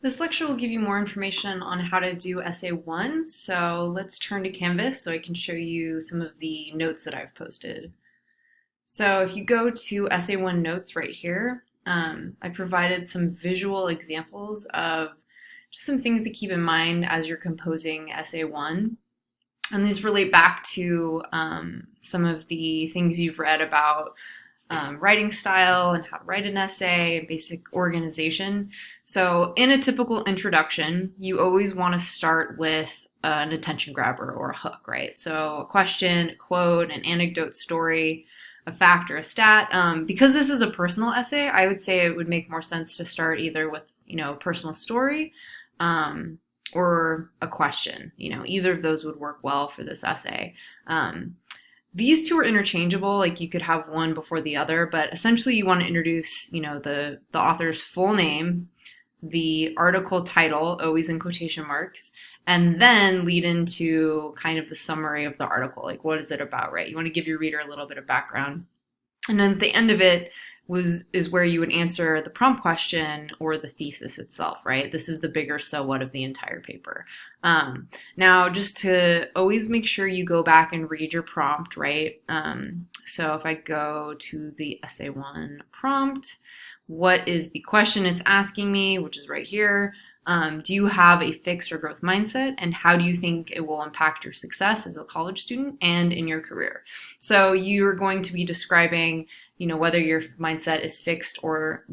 This lecture will give you more information on how to do Essay 1, so let's turn to Canvas so I can show you some of the notes that I've posted. So if you go to Essay 1 notes right here, I provided some visual examples of just some things to keep in mind as you're composing Essay 1. And these relate back to some of the things you've read about writing style and how to write an essay and basic organization. So in a typical introduction, you always want to start with an attention grabber or a hook, right? So a question, a quote, an anecdote, story, a fact, or a stat. Because this is a personal essay, I would say it would make more sense to start either with, a personal story or a question. Either of those would work well for this essay. These two are interchangeable, like you could have one before the other, but essentially you want to introduce, the author's full name, the article title, always in quotation marks, and then lead into kind of the summary of the article, like what is it about, right? You want to give your reader a little bit of background. And then at the end of it is where you would answer the prompt question or the thesis itself, right? This is the bigger so what of the entire paper. Now, just to always make sure you go back and read your prompt, right? So if I go to the Essay 1 prompt, what is the question it's asking me, which is right here? Do you have a fixed or growth mindset, and how do you think it will impact your success as a college student and in your career? So you're going to be describing, whether your mindset is fixed or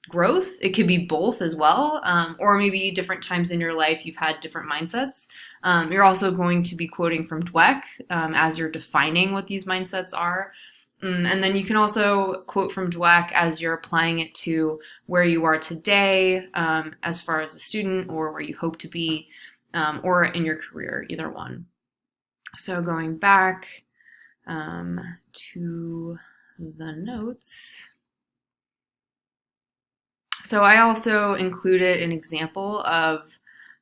growth. It could be both as well, or maybe different times in your life you've had different mindsets. You're also going to be quoting from Dweck as you're defining what these mindsets are. And then you can also quote from Dweck as you're applying it to where you are today as far as a student, or where you hope to be, or in your career, either one. So going back to the notes. So I also included an example of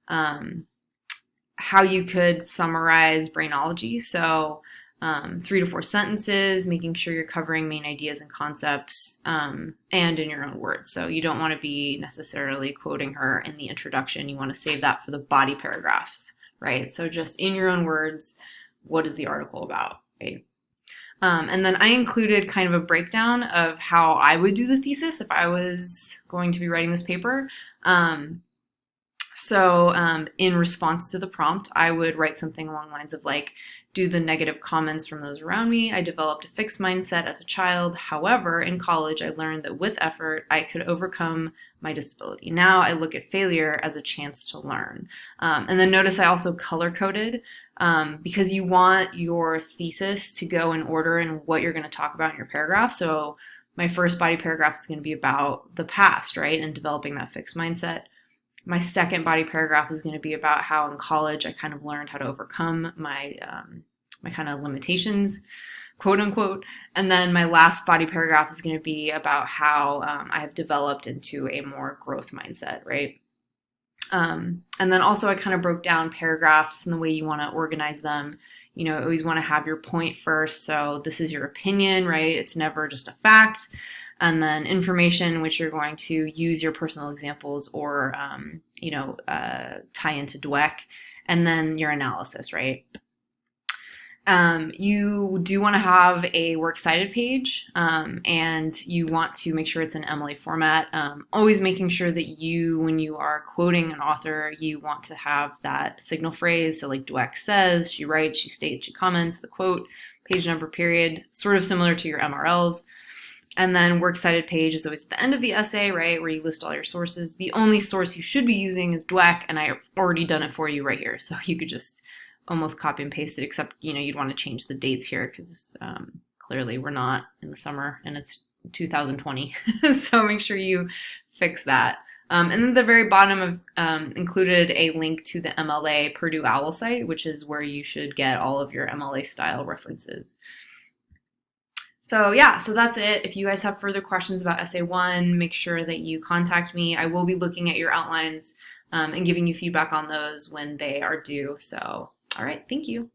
how you could summarize Brainology. So 3 to 4 sentences, making sure you're covering main ideas and concepts, and in your own words. So you don't want to be necessarily quoting her in the introduction. You want to save that for the body paragraphs, right? So just in your own words, what is the article about, right? And then I included kind of a breakdown of how I would do the thesis if I was going to be writing this paper. So in response to the prompt, I would write something along the lines of like, due to the negative comments from those around me, I developed a fixed mindset as a child. However, in college, I learned that with effort, I could overcome my disability. Now I look at failure as a chance to learn. And then notice I also color-coded because you want your thesis to go in order in what you're going to talk about in your paragraph. So my first body paragraph is going to be about the past, right, and developing that fixed mindset. My second body paragraph is going to be about how in college I kind of learned how to overcome my my kind of limitations, quote unquote. And then my last body paragraph is going to be about how I have developed into a more growth mindset, right? And then also I kind of broke down paragraphs and the way you want to organize them. Always want to have your point first. So this is your opinion, right? It's never just a fact. And then information, which you're going to use your personal examples or, tie into Dweck. And then your analysis, right? You do want to have a works cited page, and you want to make sure it's in MLA format. Always making sure that when you are quoting an author, you want to have that signal phrase. So like Dweck says, she writes, she states, she comments, the quote, page number, period, sort of similar to your MRLs. And then works cited page is always at the end of the essay, right, where you list all your sources. The only source you should be using is Dweck, and I've already done it for you right here. So you could just almost copy and paste it, except, you'd want to change the dates here because clearly we're not in the summer and it's 2020. So make sure you fix that. And then at the very bottom of included a link to the MLA Purdue OWL site, which is where you should get all of your MLA style references. So yeah, so that's it. If you guys have further questions about Essay 1, make sure that you contact me. I will be looking at your outlines and giving you feedback on those when they are due. So, all right, thank you.